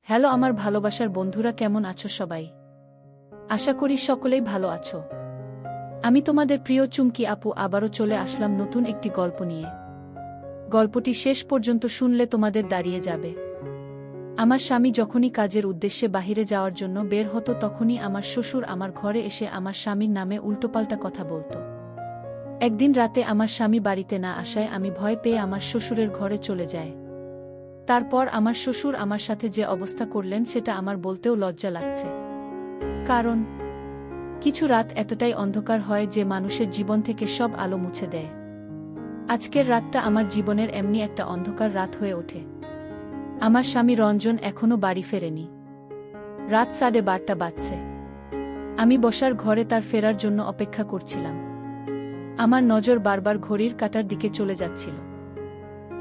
Hello আমার ভালোবাসার বন্ধুরা, কেমন আছো সবাই? আশা করি সকলেই ভালো আছো। আমি তোমাদের প্রিয় চুমকি আপু আবারও চলে আসলাম নতুন একটি গল্প নিয়ে। গল্পটি শেষ পর্যন্ত শুনলে তোমাদের দাঁড়িয়ে যাবে। আমার স্বামী যখনই কাজের উদ্দেশ্যে বাহিরে যাওয়ার জন্য বের হতো তখনই আমার শ্বশুর আমার ঘরে এসে আমার স্বামীর নামে উল্টোপাল্টা কথা বলত। একদিন রাতে আমার স্বামী বাড়িতে না আসায় আমি ভয় পেয়ে আমার শ্বশুরের ঘরে চলে যাই। তারপর আমার শ্বশুর আমার সাথে যে অবস্থা করলেন সেটা আমার বলতেও লজ্জা লাগছে। কারণ কিছু রাত এতটাই অন্ধকার হয় যে মানুষের জীবন থেকে সব আলো মুছে দেয়। আজকের রাতটা আমার জীবনের এমনি একটা অন্ধকার রাত হয়ে ওঠে। আমার স্বামী রঞ্জন এখনো বাড়ি ফেরেনি। রাত 12:30 বাজছে। আমি বসার ঘরে তার ফেরার জন্য অপেক্ষা করছিলাম। আমার নজর বারবার ঘড়ির কাঁটার দিকে চলে যাচ্ছিল।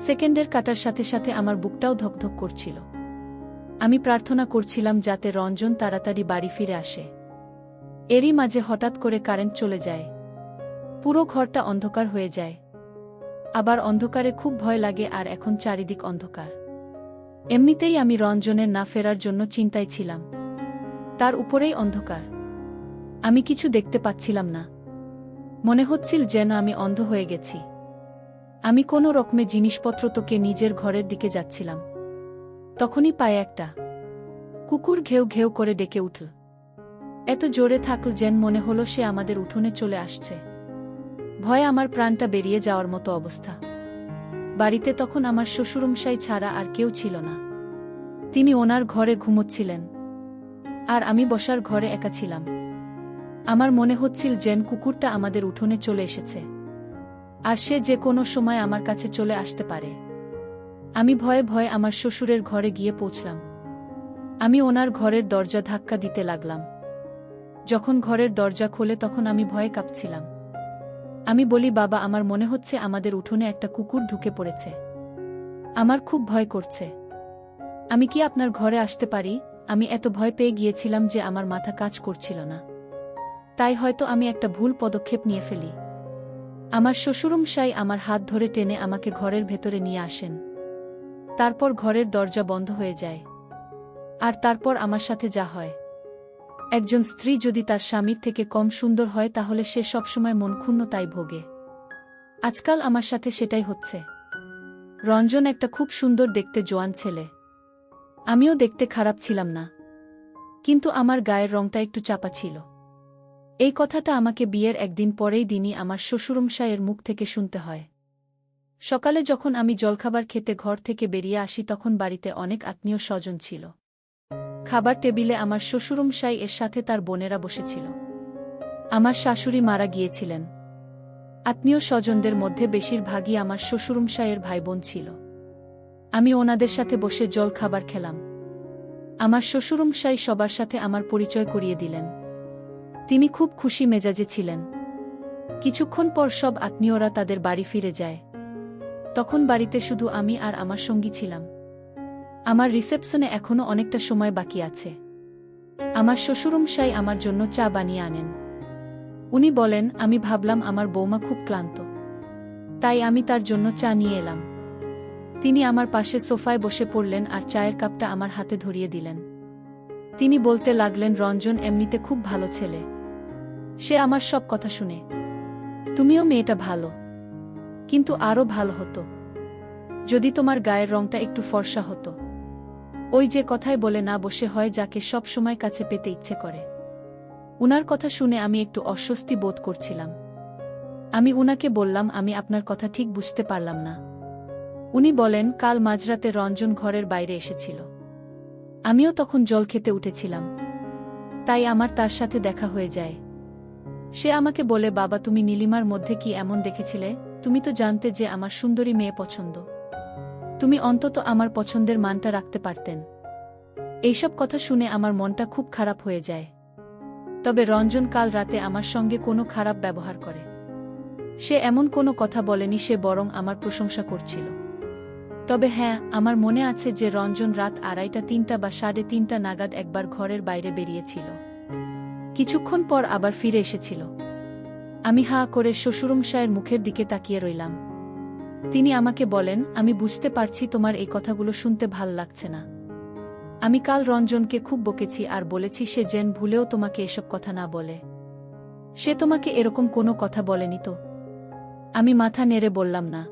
সেকেন্ডের কাটার সাথে সাথে আমার বুকটাও ধকধক করছিল। আমি প্রার্থনা করছিলাম যাতে রঞ্জন তাড়াতাড়ি বাড়ি ফিরে আসে। এরই মাঝে হঠাৎ করে কারেন্ট চলে যায়। পুরো ঘরটা অন্ধকার হয়ে যায়। আবার অন্ধকারে খুব ভয় লাগে, আর এখন চারিদিক অন্ধকার। এমনিতেই আমি রঞ্জনের না ফেরার জন্য চিন্তায় ছিলাম, তার উপরেই অন্ধকার। আমি কিছু দেখতে পাচ্ছিলাম না। মনে হচ্ছিল যেন আমি অন্ধ হয়ে গেছি। আমি কোনো রকমে জিনিসপত্র তোকে নিজের ঘরের দিকে যাচ্ছিলাম। তখনই পায়ে একটা কুকুর ঘেউ ঘেউ করে ডেকে উঠল। এত জোরে থাকল যেন মনে হলো সে আমাদের উঠোনে চলে আসছে। ভয়ে আমার প্রাণটা বেরিয়ে যাওয়ার মতো অবস্থা। বাড়িতে তখন আমার শ্বশুরমশাই ছাড়া আর কেউ ছিল না। তিনি ওনার ঘরে ঘুমোচ্ছিলেন, আর আমি বসার ঘরে একা ছিলাম। আমার মনে হচ্ছিল যেন কুকুরটা আমাদের উঠোনে চলে এসেছে, আর সে যে কোনো সময় আমার কাছে চলে আসতে পারে। আমি ভয়ে ভয়ে আমার শ্বশুরের ঘরে গিয়ে পৌঁছলাম। আমি ওনার ঘরের দরজা ধাক্কা দিতে লাগলাম। যখন ঘরের দরজা খোলে তখন আমি ভয়ে কাঁপছিলাম। আমি বলি, বাবা, আমার মনে হচ্ছে আমাদের উঠোনে একটা কুকুর ঢুকে পড়েছে। আমার খুব ভয় করছে। আমি কি আপনার ঘরে আসতে পারি? আমি এত ভয় পেয়ে গিয়েছিলাম যে আমার মাথা কাজ করছিল না। তাই হয়তো আমি একটা ভুল পদক্ষেপ নিয়ে ফেলি। আমার শ্বশুরমশাই আমার হাত ধরে টেনে আমাকে ঘরের ভেতরে নিয়ে আসেন। তারপর ঘরের দরজা বন্ধ হয়ে যায়। আর তারপর আমার সাথে যা হয়। একজন স্ত্রী যদি তার স্বামীর থেকে কম সুন্দর হয় তাহলে সে সবসময় মনক্ষুণ্ণতায় ভোগে। আজকাল আমার সাথে সেটাই হচ্ছে। রঞ্জন একটা খুব সুন্দর দেখতে জোয়ান ছেলে। আমিও দেখতে খারাপ ছিলাম না, কিন্তু আমার গায়ের রংটা একটু চাপা ছিল। এই কথাটা আমাকে বিয়ের একদিন পরেই দিনই আমার শ্বশুরমশাইয়ের মুখ থেকে শুনতে হয়। সকালে যখন আমি জলখাবার খেতে ঘর থেকে বেরিয়ে আসি তখন বাড়িতে অনেক আত্মীয় স্বজন ছিল। খাবার টেবিলে আমার শ্বশুরমশাই এর সাথে তার বোনেরা বসেছিল। আমার শাশুড়ি মারা গিয়েছিলেন। আত্মীয় স্বজনদের মধ্যে বেশিরভাগই আমার শ্বশুরমশাইয়ের ভাইবোন ছিল। আমি ওনাদের সাথে বসে জল খাবার খেলাম। আমার শ্বশুরমশাই সবার সাথে আমার পরিচয় করিয়ে দিলেন। তিনি খুব খুশি মেজাজে ছিলেন। কিছুক্ষণ পর সব আত্মীয়রা তাদের বাড়ি ফিরে যায়। তখন বাড়িতে শুধু আমি আর আমার সঙ্গী ছিলাম। আমার রিসেপশনে এখনো অনেকটা সময় বাকি আছে। আমার শ্বশুরমশাই আমার জন্য চা বানিয়ে আনেন। উনি বলেন, আমি ভাবলাম আমার বৌমা খুব ক্লান্ত, তাই আমি তার জন্য চা নিয়ে এলাম। তিনি আমার পাশে সোফায় বসে পড়লেন আর চায়ের কাপটা আমার হাতে ধরিয়ে দিলেন। তিনি বলতে লাগলেন, রঞ্জন এমনিতে খুব ভালো ছেলে। সে আমার সব কথা শুনে। তুমিও মেয়েটা ভালো, কিন্তু আরও ভালো হতো যদি তোমার গায়ের রংটা একটু ফর্সা হতো। ওই যে কথায় বলে না, বসে হয় যাকে সব সময় কাছে পেতে ইচ্ছে করে। উনার কথা শুনে আমি একটু অস্বস্তি বোধ করছিলাম। আমি উনাকে বললাম, আমি আপনার কথা ঠিক বুঝতে পারলাম না। উনি বলেন, কাল মাঝরাতে রঞ্জন ঘরের বাইরে এসেছিল। আমিও তখন জল খেতে উঠেছিলাম, তাই আমার তার সাথে দেখা হয়ে যায়। সে আমাকে বলে, বাবা, তুমি নীলিমার মধ্যে কি এমন দেখেছিলে? তুমি তো জানতে যে আমার সুন্দরী মেয়ে পছন্দ। তুমি অন্তত আমার পছন্দের মানটা রাখতে পারতেন। এইসব কথা শুনে আমার মনটা খুব খারাপ হয়ে যায়। তবে রঞ্জন কাল রাতে আমার সঙ্গে কোনো খারাপ ব্যবহার করে। সে এমন কোনো কথা বলেনি, সে বরং আমার প্রশংসা করছিল। তবে হ্যাঁ, আমার মনে আছে যে রঞ্জন রাত 2:30, 3টা বা 3:30 নাগাদ একবার ঘরের বাইরে বেরিয়েছিল। কিছুক্ষণ পর আবার ফিরে এসেছিল। আমি হাঁ করে শ্বশুরমশায়ের মুখের দিকে তাকিয়ে রইলাম। তিনি আমাকে বলেন, আমি বুঝতে পারছি তোমার এই কথাগুলো শুনতে ভাল লাগছে না। আমি কাল রঞ্জনকে খুব বকেছি আর বলেছি সে যেন ভুলেও তোমাকে এসব কথা না বলে। সে তোমাকে এরকম কোনো কথা বলেনি তো? আমি মাথা নেড়ে বললাম না।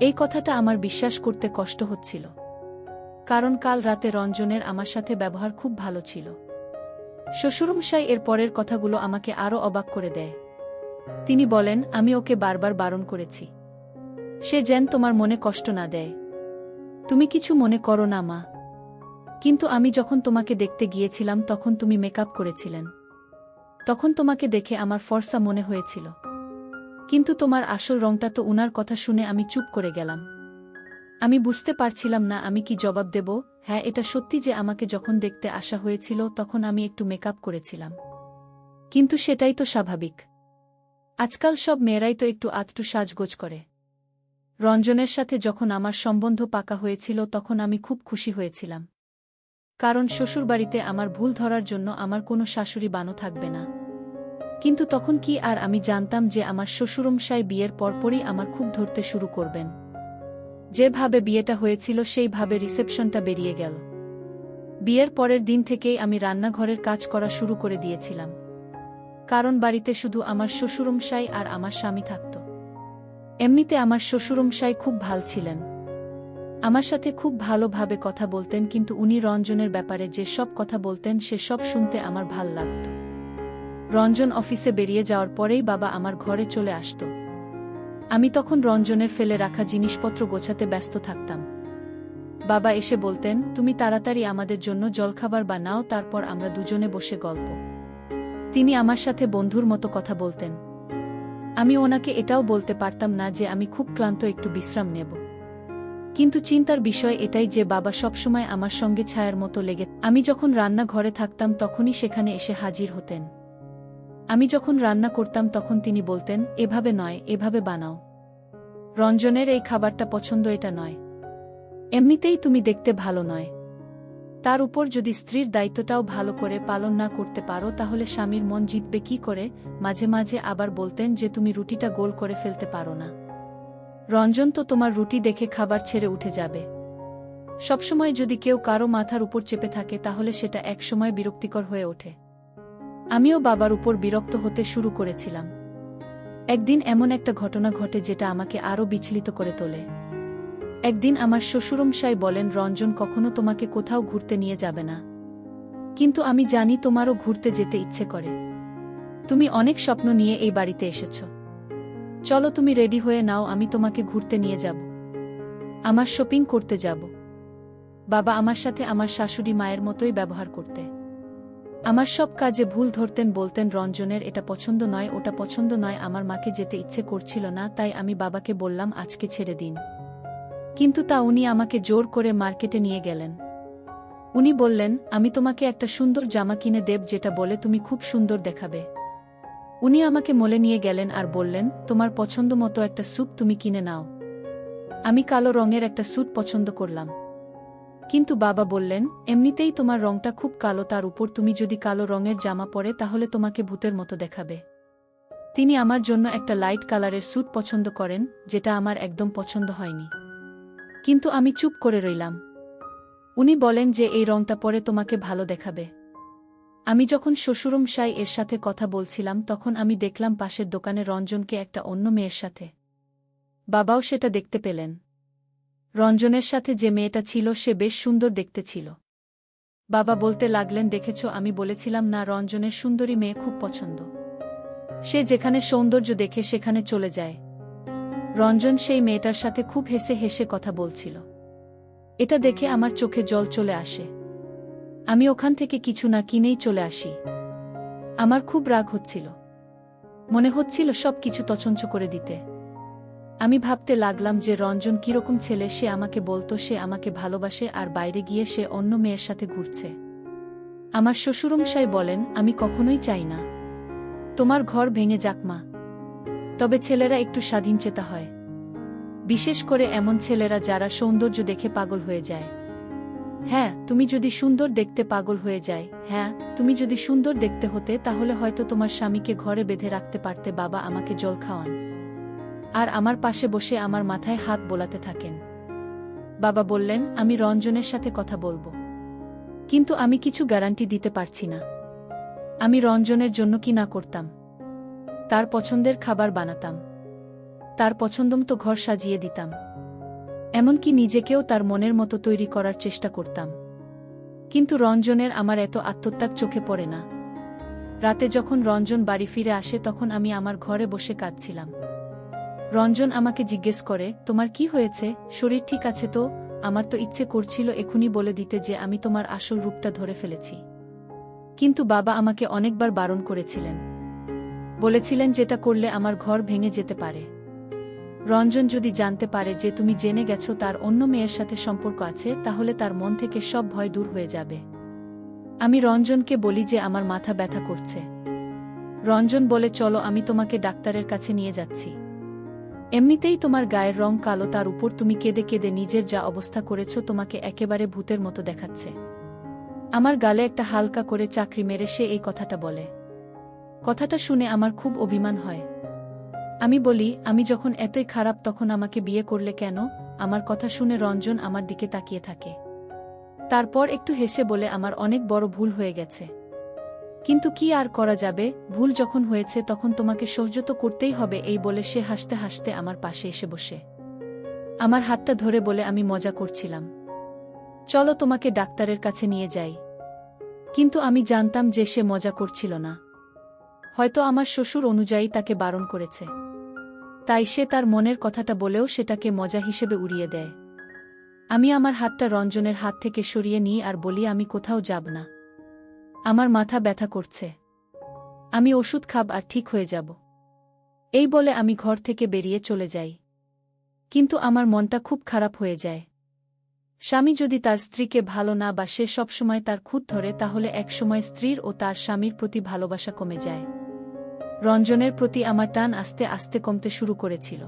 এই কথাটা আমার বিশ্বাস করতে কষ্ট হচ্ছিল, কারণ কাল রাতে রঞ্জনের আমার সাথে ব্যবহার খুব ভালো ছিল। শ্বশুরমশাই এর পরের কথাগুলো আমাকে আরও অবাক করে দেয়। তিনি বলেন, আমি ওকে বারবার বারণ করেছি, সে যেন তোমার মনে কষ্ট না দেয়। তুমি কিছু মনে করো না মা। কিন্তু আমি যখন তোমাকে দেখতে গিয়েছিলাম তখন তুমি মেকআপ করেছিলেন। তখন তোমাকে দেখে আমার ফর্সা মনে হয়েছিল, কিন্তু তোমার আসল রংটা তো। উনার কথা শুনে আমি চুপ করে গেলাম। আমি বুঝতে পারছিলাম না আমি কি জবাব দেব। হ্যাঁ, এটা সত্যি যে আমাকে যখন দেখতে আসা হয়েছিল তখন আমি একটু মেকআপ করেছিলাম, কিন্তু সেটাই তো স্বাভাবিক। আজকাল সব মেয়েরাই তো একটু আধটু সাজগোজ করে। রঞ্জনের সাথে যখন আমার সম্বন্ধ পাকা হয়েছিল তখন আমি খুব খুশি হয়েছিলাম, কারণ শ্বশুরবাড়িতে আমার ভুল ধরার জন্য আমার কোনো শাশুড়ি বানো থাকবে না। কিন্তু তখন কি আর আমি জানতাম যে আমার শ্বশুরমশাই বিয়ের পরপরই আমার খুব ধরতে শুরু করবেন। যেভাবে বিয়েটা হয়েছিল সেইভাবে রিসেপশনটা বেরিয়ে গেল। বিয়ের পরের দিন থেকেই আমি রান্নাঘরের কাজ করা শুরু করে দিয়েছিলাম, কারণ বাড়িতে শুধু আমার শ্বশুরমশাই আর আমার স্বামী থাকত। এমনিতে আমার শ্বশুরমশাই খুব ভাল ছিলেন, আমার সাথে খুব ভালোভাবে কথা বলতেন, কিন্তু উনি রঞ্জনের ব্যাপারে যে সব কথা বলতেন সে সব শুনতে আমার ভাল লাগত। রঞ্জন অফিসে বেরিয়ে যাওয়ার পরেই বাবা আমার ঘরে চলে আসত। আমি তখন রঞ্জনের ফেলে রাখা জিনিসপত্র গোছাতে ব্যস্ত থাকতাম। বাবা এসে বলতেন, তুমি তাড়াতাড়ি আমাদের জন্য জলখাবার বানাও, তারপর আমরা দুজনে বসে গল্প। তিনি আমার সাথে বন্ধুর মতো কথা বলতেন। আমি ওনাকে এটাও বলতে পারতাম না যে আমি খুব ক্লান্ত, একটু বিশ্রাম নেব। কিন্তু চিন্তার বিষয় এটাই যে বাবা সবসময় আমার সঙ্গে ছায়ার মতো লেগে। আমি যখন রান্নাঘরে থাকতাম তখনই সেখানে এসে হাজির হতেন। আমি যখন রান্না করতাম তখন তিনি বলতেন, এভাবে নয়, এভাবে বানাও। রঞ্জনের এই খাবারটা পছন্দ, এটা নয়। এমনিতেই তুমি দেখতে ভালো নয়, তার উপর যদি স্ত্রীর দায়িত্বটাও ভালো করে পালন না করতে পারো তাহলে স্বামীর মন জিতবে কি করে। মাঝে মাঝে আবার বলতেন যে তুমি রুটিটা গোল করে ফেলতে পারো না। রঞ্জন তো তোমার রুটি দেখে খাবার ছেড়ে উঠে যাবে। সবসময় যদি কেউ কারো মাথার উপর চেপে থাকে তাহলে সেটা একসময় বিরক্তিকর হয়ে ওঠে। আমিও বাবার উপর বিরক্ত হতে শুরু করেছিলাম। একদিন এমন একটা ঘটনা ঘটে যেটা আমাকে আরও বিচলিত করে তোলে। একদিন আমার শ্বশুরমশাই বলেন, রঞ্জন কখনো তোমাকে কোথাও ঘুরতে নিয়ে যাবে না, কিন্তু আমি জানি তোমারও ঘুরতে যেতে ইচ্ছে করে। তুমি অনেক স্বপ্ন নিয়ে এই বাড়িতে এসেছ। চলো তুমি রেডি হয়ে নাও, আমি তোমাকে ঘুরতে নিয়ে যাব, আমার শপিং করতে যাব। বাবা আমার সাথে আমার শাশুড়ি মায়ের মতোই ব্যবহার করতে। আমার সব কাজে ভুল ধরতেন, বলতেন রঞ্জনের এটা পছন্দ নয়, ওটা পছন্দ নয়। আমার মাকে যেতে ইচ্ছে করছিল না, তাই আমি বাবাকে বললাম আজকে ছেড়ে দিন। কিন্তু তা উনি আমাকে জোর করে মার্কেটে নিয়ে গেলেন। উনি বললেন, আমি তোমাকে একটা সুন্দর জামা কিনে দেব যেটা বলে তুমি খুব সুন্দর দেখাবে। উনি আমাকে মলে নিয়ে গেলেন আর বললেন, তোমার পছন্দ মতো একটা স্যুট তুমি কিনে নাও। আমি কালো রঙের একটা স্যুট পছন্দ করলাম, কিন্তু বাবা বললেন, এমনিতেই তোমার রংটা খুব কালো, তার উপর তুমি যদি কালো রঙের জামা পরে তাহলে তোমাকে ভূতের মতো দেখাবে। তিনি আমার জন্য একটা লাইট কালারের স্যুট পছন্দ করেন, যেটা আমার একদম পছন্দ হয়নি, কিন্তু আমি চুপ করে রইলাম। উনি বলেন যে এই রংটা পরে তোমাকে ভালো দেখাবে। আমি যখন শ্বশুরমশাই এর সাথে কথা বলছিলাম তখন আমি দেখলাম পাশের দোকানে রঞ্জনকে একটা অন্য মেয়ের সাথে। বাবাও সেটা দেখতে পেলেন। রঞ্জনের সাথে যে মেয়েটা ছিল সে বেশ সুন্দর দেখতে ছিল। বাবা বলতে লাগলেন, দেখেছ, আমি বলেছিলাম না রঞ্জনের সুন্দরী মেয়ে খুব পছন্দ। সে যেখানে সৌন্দর্য দেখে সেখানে চলে যায়। রঞ্জন সেই মেয়েটার সাথে খুব হেসে হেসে কথা বলছিল। এটা দেখে আমার চোখে জল চলে আসে। আমি ওখান থেকে কিছু না কিনেই চলে আসি। আমার খুব রাগ হচ্ছিল, মনে হচ্ছিল সব কিছু তছনছ করে দিতে। আমি ভাবতে লাগলাম যে রঞ্জন কিরকম ছেলে, সে আমাকে বলতো সে আমাকে ভালোবাসে আর বাইরে গিয়ে সে অন্য মেয়ের সাথে ঘুরছে। আমার শ্বশুরমশাই বলেন, আমি কখনোই চাই না তোমার ঘর ভেঙে যাক মা, তবে ছেলেরা একটু স্বাধীনচেতা হয়, বিশেষ করে এমন ছেলেরা যারা সৌন্দর্য দেখে পাগল হয়ে যায়। হ্যাঁ, তুমি যদি সুন্দর দেখতে পাগল হয়ে যায়, হ্যাঁ, তুমি যদি সুন্দর দেখতে হতে তাহলে হয়তো তোমার স্বামীকে ঘরে বেঁধে রাখতে পারতে। বাবা আমাকে জল খাওয়ান আর আমার পাশে বসে আমার মাথায় হাত বোলাতে থাকেন। বাবা বললেন, আমি রঞ্জনের সাথে কথা বলবো। কিন্তু আমি কিছু গ্যারান্টি দিতে পারছি না। আমি রঞ্জনের জন্য কি না করতাম। তার পছন্দের খাবার বানাতাম, তার পছন্দমতো ঘর সাজিয়ে দিতাম, এমনকি নিজেকেও তার মনের মতো তৈরি করার চেষ্টা করতাম। কিন্তু রঞ্জনের আমার এত আত্মত্যাগ চোখে পড়ে না। রাতে যখন রঞ্জন বাড়ি ফিরে আসে তখন আমি আমার ঘরে বসে কাঁদছিলাম। রঞ্জন আমাকে জিজ্ঞেস করে, তোমার কি হয়েছে, শরীর ঠিক আছে তো? আমার তো ইচ্ছে করছিল এখুনি বলে দিতে যে আমি তোমার আসল রূপটা ধরে ফেলেছি। কিন্তু বাবা আমাকে অনেকবার বারণ করেছিলেন। বলেছিলেন যেটা করলে আমার ঘর ভেঙে যেতে পারে। রঞ্জন যদি জানতে পারে যে তুমি জেনে গেছো তার অন্য মেয়ের সাথে সম্পর্ক আছে, তাহলে তার মন থেকে সব ভয় দূর হয়ে যাবে। আমি রঞ্জনকে বলি যে আমার মাথা ব্যথা করছে। রঞ্জন বলে, চলো আমি তোমাকে ডাক্তারের কাছে নিয়ে যাচ্ছি। এমনিতেই তোমার গায়ের রং কালো, তার উপর তুমি কেঁদে কেঁদে নিজের যা অবস্থা করেছ তোমাকে একেবারে ভূতের মতো দেখাচ্ছে। আমার গালে একটা হালকা করে চাকরি মেরে সে এই কথাটা বলে। কথাটা শুনে আমার খুব অভিমান হয়। আমি বলি, আমি যখন এতই খারাপ তখন আমাকে বিয়ে করলে কেন? আমার কথা শুনে রঞ্জন আমার দিকে তাকিয়ে থাকে। তারপর একটু হেসে বলে, আমার অনেক বড় ভুল হয়ে গেছে। কিন্তু কি আর করা যাবে, ভুল যখন হয়েছে তখন তোমাকে সহ্য তো করতেই হবে। এই বলে সে হাসতে হাসতে আমার পাশে এসে বসে আমার হাতটা ধরে বলে, আমি মজা করছিলাম, চলো তোমাকে ডাক্তারের কাছে নিয়ে যাই। কিন্তু আমি জানতাম যে সে মজা করছিল না। হয়তো আমার শ্বশুর অনুযায়ী তাকে বারণ করেছে, তাই সে তার মনের কথাটা বলেও সেটাকে মজা হিসেবে উড়িয়ে দেয়। আমি আমার হাতটা রঞ্জনের হাত থেকে সরিয়ে নিই আর বলি, আমি কোথাও যাব না। আমার মাথা ব্যথা করছে, আমি ওষুধ খাব আর ঠিক হয়ে যাব। এই বলে আমি ঘর থেকে বেরিয়ে চলে যাই। কিন্তু আমার মনটা খুব খারাপ হয়ে যায়। স্বামী যদি তার স্ত্রীকে ভালো না বাসে, সবসময় তার খুঁত ধরে, তাহলে একসময় স্ত্রীর ও তার স্বামীর প্রতি ভালোবাসা কমে যায়। রঞ্জনের প্রতি আমার টান আস্তে আস্তে কমতে শুরু করেছিল।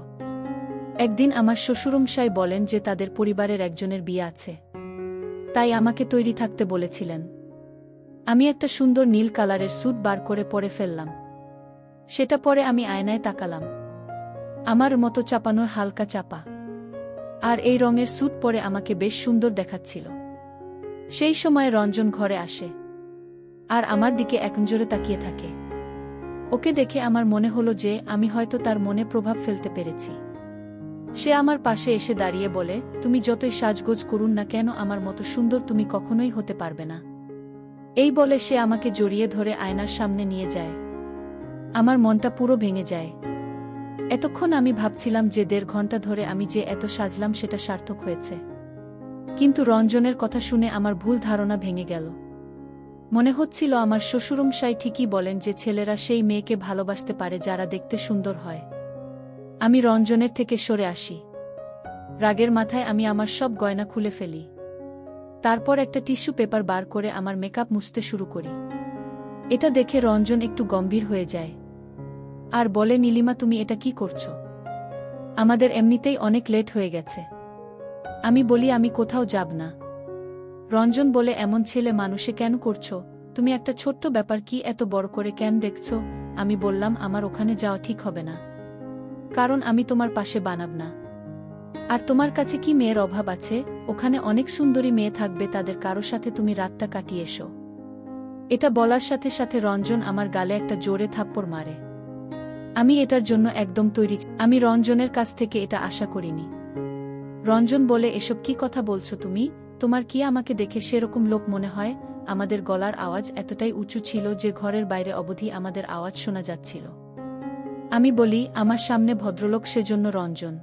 একদিন আমার শ্বশুরমশাই বলেন যে তাদের পরিবারের একজনের বিয়ে আছে, তাই আমাকে তৈরি থাকতে বলেছিলেন। আমি একটা সুন্দর নীল কালারের স্যুট বার করে পরে ফেললাম। সেটা পরে আমি আয়নায় তাকালাম। আমার মতো চাপানো, হালকা চাপা, আর এই রঙের স্যুট পরে আমাকে বেশ সুন্দর দেখাচ্ছিল। সেই সময় রঞ্জন ঘরে আসে আর আমার দিকে একনজোরে তাকিয়ে থাকে। ওকে দেখে আমার মনে হলো যে আমি হয়তো তার মনে প্রভাব ফেলতে পেরেছি। সে আমার পাশে এসে দাঁড়িয়ে বলে, তুমি যতই সাজগোজ করুন না কেন, আমার মতো সুন্দর তুমি কখনোই হতে পারবে না। এই বলে সে আমাকে জড়িয়ে ধরে আয়নার সামনে নিয়ে যায়। আমার মনটা পুরো ভেঙে যায়। এতক্ষণ আমি ভাবছিলাম যে 1.5 ঘন্টা ধরে আমি যে এত সাজলাম সেটা সার্থক হয়েছে। কিন্তু রঞ্জনের কথা শুনে আমার ভুল ধারণা ভেঙে গেল। মনে হচ্ছিল আমার শ্বশুরমশাই ঠিকই বলেন যে ছেলেরা সেই মেয়েকে ভালোবাসতে পারে যারা দেখতে সুন্দর হয়। আমি রঞ্জনের থেকে সরে আসি। রাগের মাথায় আমি আমার সব গয়না খুলে ফেলি। তারপর একটা টিস্যু পেপার বার করে আমার মেকআপ মুছতে শুরু করি। এটা দেখে রঞ্জন একটু গম্ভীর হয়ে যায় আর বলে, নীলিমা তুমি এটা কি করছো? আমাদের এমনিতেই অনেক লেট হয়ে গেছে। আমি বলি, আমি কোথাও যাব না। রঞ্জন বলে, এমন ছেলে মানুষে কেন করছো? তুমি একটা ছোট্ট ব্যাপার কি এত বড় করে কেন দেখছো? আমি বললাম, আমার ওখানে যাওয়া ঠিক হবে না, কারণ আমি তোমার পাশে বানাব না। আর তোমার কাছে কি মেয়ের অভাব আছে? ওখানে অনেক সুন্দরী মেয়ে থাকবে, তাদের কারো সাথে তুমি রাতটা কাটিয়ে এসো। এটা বলার সাথে সাথে রঞ্জন আমার গালে একটা জোরে থাপ্পড় মারে। আমি এটার জন্য একদম তৈরি। আমি রঞ্জনের কাছ থেকে এটা আশা করিনি। রঞ্জন বলে, এসব কি কথা বলছো তুমি? তোমার কি আমাকে দেখে সেরকম লোক মনে হয়? আমাদের গলার আওয়াজ এতটাই উঁচু ছিল যে ঘরের বাইরে অবধি আমাদের আওয়াজ শোনা যাচ্ছিল। আমি বলি, আমার সামনে ভদ্রলোক, সেজন্য রঞ্জন।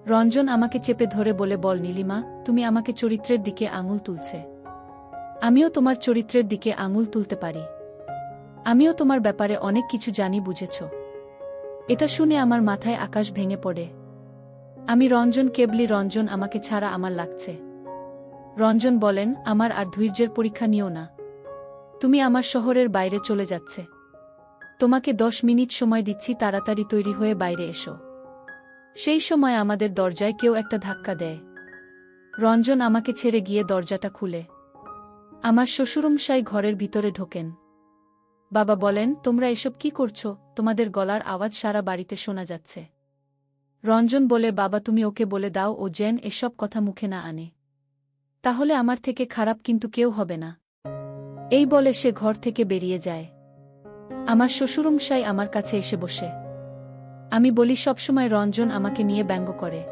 রঞ্জন আমাকে চেপে ধরে বলে, বল নীলিমা, তুমি আমাকে চরিত্রের দিকে আঙুল তুলছে। আমিও তোমার চরিত্রের দিকে আঙুল তুলতে পারি। আমিও তোমার ব্যাপারে অনেক কিছু জানি, বুঝেছ? এটা শুনে আমার মাথায় আকাশ ভেঙে পড়ে। আমি রঞ্জনকে বলি, রঞ্জন আমাকে ছাড়া আমার লাগছে। রঞ্জন বলেন, আমার আর ধৈর্যের পরীক্ষা নিও না। তুমি আমার শহরের বাইরে চলে যাচ্ছে। তোমাকে 10 মিনিট সময় দিচ্ছি, তাড়াতাড়ি তৈরি হয়ে বাইরে এসো। সেই সময় আমাদের দরজায় কেউ একটা ধাক্কা দেয়। রঞ্জন আমাকে ছেড়ে গিয়ে দরজাটা খুলে আমার শ্বশুরমশাই ঘরের ভিতরে ঢোকেন। বাবা বলেন, তোমরা এসব কি করছো? তোমাদের গলার আওয়াজ সারা বাড়িতে শোনা যাচ্ছে। রঞ্জন বলে, বাবা তুমি ওকে বলে দাও ও যেন এসব কথা মুখে না আনে। তাহলে আমার থেকে খারাপ কিন্তু কেউ হবে না। এই বলে সে ঘর থেকে বেরিয়ে যায়। আমার শ্বশুরমশাই আমার কাছে এসে বসে। আমি বলি সবসময় রঞ্জন আমাকে নিয়ে ব্যঙ্গ করে।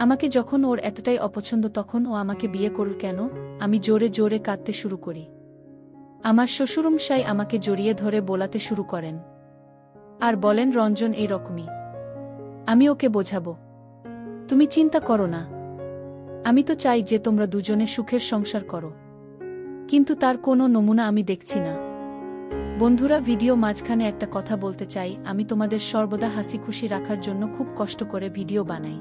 আমাকে যখন ওর এতটাই অপছন্দ তখন ও আমাকে বিয়ে করল কেন? আমি জোরে জোরে কাঁদতে শুরু করি। আমার শ্বশুরমশাই আমাকে জড়িয়ে ধরে বোলাতে শুরু করেন আর বলেন, রঞ্জন এই রকমই, আমি ওকে বোঝাবো, তুমি চিন্তা করো না। আমি তো চাই যে তোমরা দুজনে সুখের সংসার করো, কিন্তু তার কোনো নমুনা আমি দেখছি না। বন্ধুরা, ভিডিও মাঝখানে একটা কথা বলতে চাই। আমি তোমাদের সর্বদা হাসি খুশি রাখার জন্য খুব কষ্ট করে ভিডিও বানাই,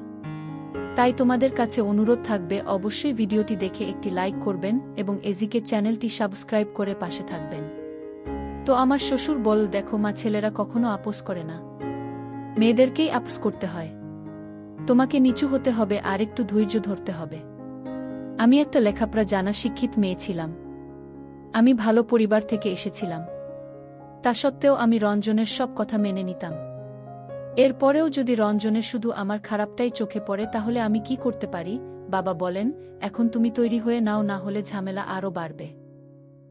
তাই তোমাদের কাছে অনুরোধ থাকবে অবশ্যই ভিডিওটি দেখে একটি লাইক করবেন এবং এজিকে চ্যানেলটি সাবস্ক্রাইব করে পাশে থাকবেন। তো আমার শ্বশুর বল, দেখো মা, ছেলেরা কখনো আপোস করে না, মেয়েদেরকেই আপোস করতে হয়। তোমাকে নিচু হতে হবে আর একটু ধৈর্য ধরতে হবে। আমি একটা লেখাপড়া জানা শিক্ষিত মেয়ে ছিলাম, আমি ভালো পরিবার থেকে এসেছিলাম, তা সত্ত্বেও আমি রঞ্জনের সব কথা মেনে নিতাম। এরপরেও যদি রঞ্জনের শুধু আমার খারাপটাই চোখে পড়ে তাহলে আমি কি করতে পারি? বাবা বলেন, এখন তুমি তৈরি হয়ে নাও, না হলে ঝামেলা আরও বাড়বে।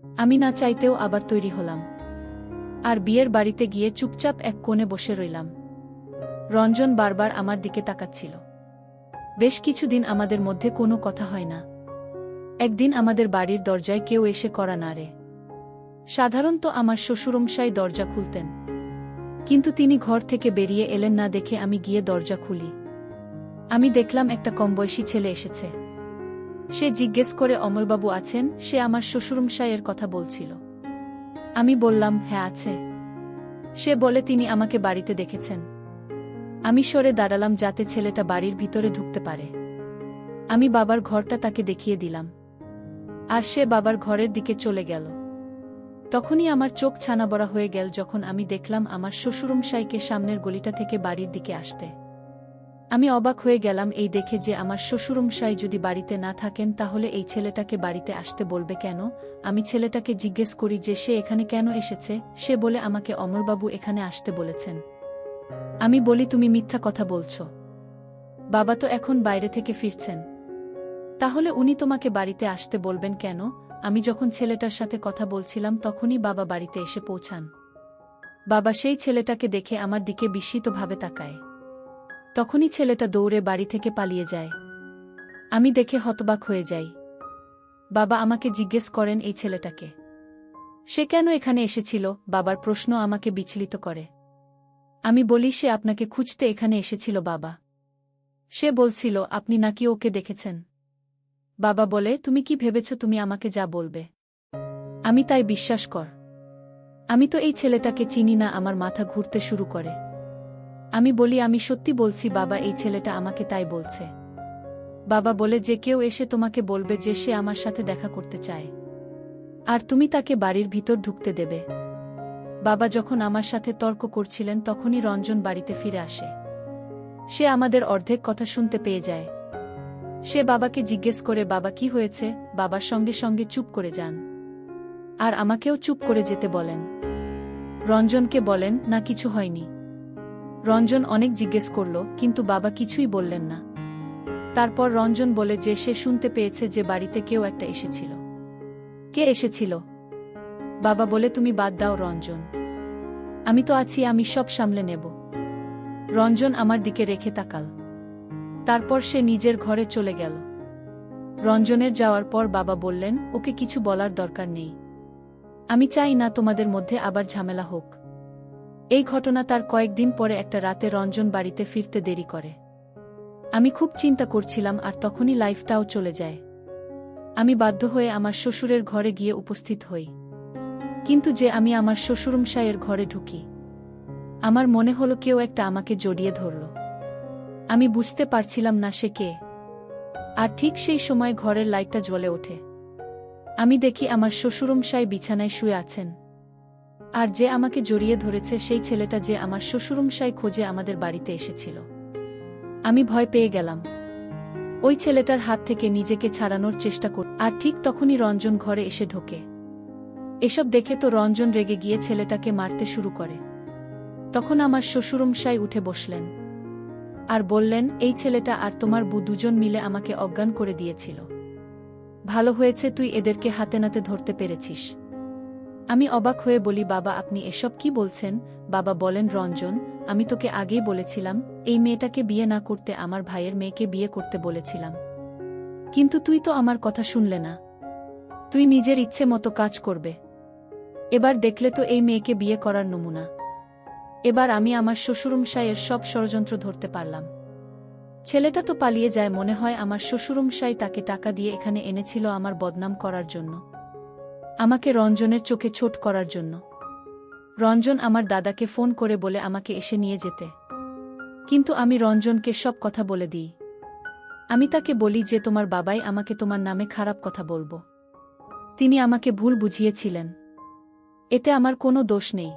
আমি না চাইতেও আবার তৈরি হলাম আর বিয়ের বাড়িতে গিয়ে চুপচাপ এক কোণে বসে রইলাম। রঞ্জন বারবার আমার দিকে তাকাচ্ছিল। বেশ কিছুদিন আমাদের মধ্যে কোনো কথা হয় না। একদিন আমাদের বাড়ির দরজায় কেউ এসে কড়া নাড়ে। সাধারণত আমার শ্বশুরমশাই দরজা খুলতেন, কিন্তু তিনি ঘর থেকে বেরিয়ে এলেন না দেখে আমি গিয়ে দরজা খুলি। আমি দেখলাম একটা কমবয়সী ছেলে এসেছে। সে জিজ্ঞেস করে, অমলবাবু আছেন? সে আমার শ্বশুরমশাইয়ের কথা বলছিল। আমি বললাম, হ্যাঁ আছে। সে বলে তিনি আমাকে বাড়িতে দেখেছেন। আমি সরে দাঁড়ালাম যাতে ছেলেটা বাড়ির ভিতরে ঢুকতে পারে। আমি বাবার ঘরটা তাকে দেখিয়ে দিলাম আর সে বাবার ঘরের দিকে চলে গেল। তখনই আমার চোখ ছানাবড়া হয়ে গেল যখন আমি দেখলাম আমার শ্বশুরমশাইকে সামনের গলিটা থেকে বাড়ির দিকে আসতে। আমি অবাক হয়ে গেলাম এই দেখে যে আমার শ্বশুরমশাই যদি বাড়িতে না থাকেন তাহলে এই ছেলেটাকে বাড়িতে আসতে বলবে কেন? আমি ছেলেটাকে জিজ্ঞেস করি যে সে এখানে কেন এসেছে। সে বলে আমাকে অমলবাবু এখানে আসতে বলেছেন। আমি বলি, তুমি মিথ্যা কথা বলছো, বাবা তো এখন বাইরে থেকে ফিরছেন, তাহলে উনি তোমাকে বাড়িতে আসতে বলবেন কেন? আমি যখন ছেলেটার সাথে কথা বলছিলাম তখনই বাবা বাড়িতে এসে পৌঁছান। বাবা সেই ছেলেটাকে দেখে আমার দিকে বিস্মিতভাবে তাকায়। তখনই ছেলেটা দৌড়ে বাড়ি থেকে পালিয়ে যায়। আমি দেখে হতবাক হয়ে যাই। বাবা আমাকে জিজ্ঞেস করেন, এই ছেলেটাকে, সে কেন এখানে এসেছিল? বাবার প্রশ্ন আমাকে বিচলিত করে। আমি বলি, সে আপনাকে খুঁজতে এখানে এসেছিল বাবা। সে বলছিল আপনি নাকি ওকে দেখেছেন। বাবা বলে, তুমি কি ভেবেছ তুমি আমাকে যা বলবে আমি তাই বিশ্বাস কর? আমি তো এই ছেলেটাকে চিনি না। আমার মাথা ঘুরতে শুরু করে। আমি বলি, আমি সত্যি বলছি বাবা, এই ছেলেটা আমাকে তাই বলছে। বাবা বলে, যে কেউ এসে তোমাকে বলবে যে সে আমার সাথে দেখা করতে চায় আর তুমি তাকে বাড়ির ভিতর ঢুকতে দেবে। বাবা যখন আমার সাথে তর্ক করছিলেন তখনই রঞ্জন বাড়িতে ফিরে আসে। সে আমাদের অর্ধেক কথা শুনতে পেয়ে যায়। সে বাবাকে জিজ্ঞেস করে, বাবা কি হয়েছে? বাবার সঙ্গে সঙ্গে চুপ করে যান আর আমাকেও চুপ করে যেতে বলেন। রঞ্জনকে বলেন, না কিছু হয়নি। রঞ্জন অনেক জিজ্ঞেস করল, কিন্তু বাবা কিছুই বললেন না। তারপর রঞ্জন বলে যে সে শুনতে পেয়েছে যে বাড়িতে কেউ একটা এসেছিল। কে এসেছিল? বাবা বলে, তুমি বাদ দাও রঞ্জন, আমি তো আছি, আমি সব সামলে নেব। রঞ্জন আমার দিকে রেখে তাকাল। তারপর সে নিজের ঘরে চলে গেল। রঞ্জনের যাওয়ার পর বাবা বললেন, ওকে কিছু বলার দরকার নেই। আমি চাই না তোমাদের মধ্যে আবার ঝামেলা হোক। এই ঘটনা তার কয়েকদিন পরে একটা রাতে রঞ্জন বাড়িতে ফিরতে দেরি করে। আমি খুব চিন্তা করছিলাম আর তখনই লাইফটাও চলে যায়। আমি বাধ্য হয়ে আমার শ্বশুরের ঘরে গিয়ে উপস্থিত হই। কিন্তু যে আমি আমার শ্বশুরমশাইয়ের ঘরে ঢুকি, আমার মনে হলো কেউ একটা আমাকে জড়িয়ে ধরল। আমি বুঝতে পারছিলাম না সে কে। আর ঠিক সেই সময় ঘরের লাইটটা জ্বলে ওঠে। আমি দেখি আমার শ্বশুরমশাই বিছানায় শুয়ে আছেন আর যে আমাকে জড়িয়ে ধরেছে সেই ছেলেটা যে আমার শ্বশুরমশাই খোঁজে আমাদের বাড়িতে এসেছিল। আমি ভয় পেয়ে গেলাম। ওই ছেলেটার হাত থেকে নিজেকে ছাড়ানোর চেষ্টা করি আর ঠিক তখনই রঞ্জন ঘরে এসে ঢোকে। এসব দেখে তো রঞ্জন রেগে গিয়ে ছেলেটাকে মারতে শুরু করে। তখন আমার শ্বশুরমশাই উঠে বসলেন আর বললেন, এই ছেলেটা আর তোমার বউ দুজন মিলে আমাকে অজ্ঞান করে দিয়েছিল। ভালো হয়েছে তুই এদেরকে হাতে নাতে ধরতে পেরেছিস। আমি অবাক হয়ে বলি, বাবা আপনি এসব কি বলছেন? বাবা বলেন, রঞ্জন, আমি তোকে আগেই বলেছিলাম এই মেয়েটাকে বিয়ে না করতে, আমার ভাইয়ের মেয়েকে বিয়ে করতে বলেছিলাম। কিন্তু তুই তো আমার কথা শুনলে না। তুই নিজের ইচ্ছে মতো কাজ করবে। এবার দেখলে তো এই মেয়েকে বিয়ে করার নমুনা। এবার আমি আমার শ্বশুরমশাইয়ের সব ষড়যন্ত্র ধরতে পারলাম। ছেলেটা তো পালিয়ে যায়, মনে হয় আমার শ্বশুরমশাই তাকে টাকা দিয়ে এখানে এনেছিল আমার বদনাম করার জন্য, আমাকে রঞ্জনের চোখে ছোট করার জন্য। রঞ্জন আমার দাদাকে ফোন করে বলে আমাকে এসে নিয়ে যেতে। কিন্তু আমি রঞ্জনকে সব কথা বলে দিই। আমি তাকে বলি যে তোমার বাবাই আমাকে তোমার নামে খারাপ কথা বলবো। তিনি আমাকে ভুল বুঝিয়েছিলেন। এতে আমার কোনো দোষ নেই।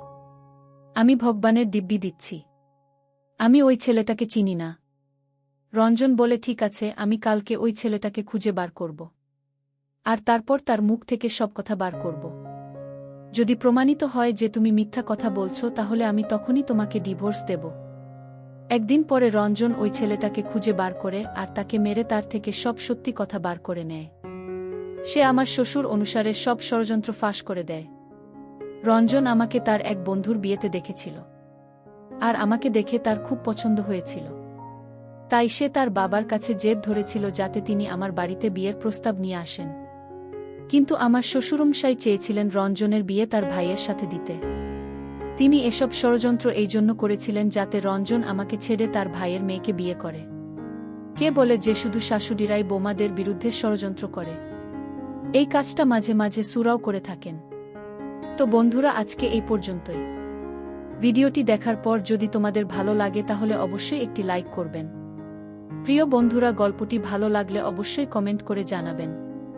আমি ভগবানের দিব্যি দিচ্ছি। আমি ওই ছেলেটাকে চিনি না। রঞ্জন বলে, ঠিক আছে, আমি কালকে ওই ছেলেটাকে খুঁজে বার করব। আর তারপর তার মুখ থেকে সব কথা বার করব। যদি প্রমাণিত হয় যে তুমি মিথ্যা কথা বলছো, তাহলে আমি তখনই তোমাকে ডিভোর্স দেব। একদিন পরে রঞ্জন ওই ছেলেটাকে খুঁজে বার করে আর তাকে মেরে তার থেকে সব সত্যি কথা বার করে নেয়। সে আমার শ্বশুর অনুসারে সব ষড়যন্ত্র ফাঁস করে দেয়। রঞ্জন আমাকে তার এক বন্ধুর বিয়েতে দেখেছিল, আর আমাকে দেখে তার খুব পছন্দ হয়েছিল। তাই সে তার বাবার কাছে জেদ ধরেছিল যাতে তিনি আমার বাড়িতে বিয়ের প্রস্তাব নিয়ে আসেন। কিন্তু আমার শ্বশুরমশাই চেয়েছিলেন রঞ্জনের বিয়ে তার ভাইয়ের সাথে দিতে। তিনি এসব ষড়যন্ত্র এই জন্য করেছিলেন যাতে রঞ্জন আমাকে ছেড়ে তার ভাইয়ের মেয়েকে বিয়ে করে। কে বলে যে শুধু শাশুড়িরাই বোমাদের বিরুদ্ধে ষড়যন্ত্র করে? এই কাজটা মাঝে মাঝে সুরাও করে থাকেন। তো বন্ধুরা, আজকে এই পর্যন্তই। ভিডিওটি দেখার পর যদি তোমাদের ভালো লাগে তাহলে অবশ্যই একটি লাইক করবেন। প্রিয় বন্ধুরা, গল্পটি ভালো লাগলে অবশ্যই কমেন্ট করে জানাবেন।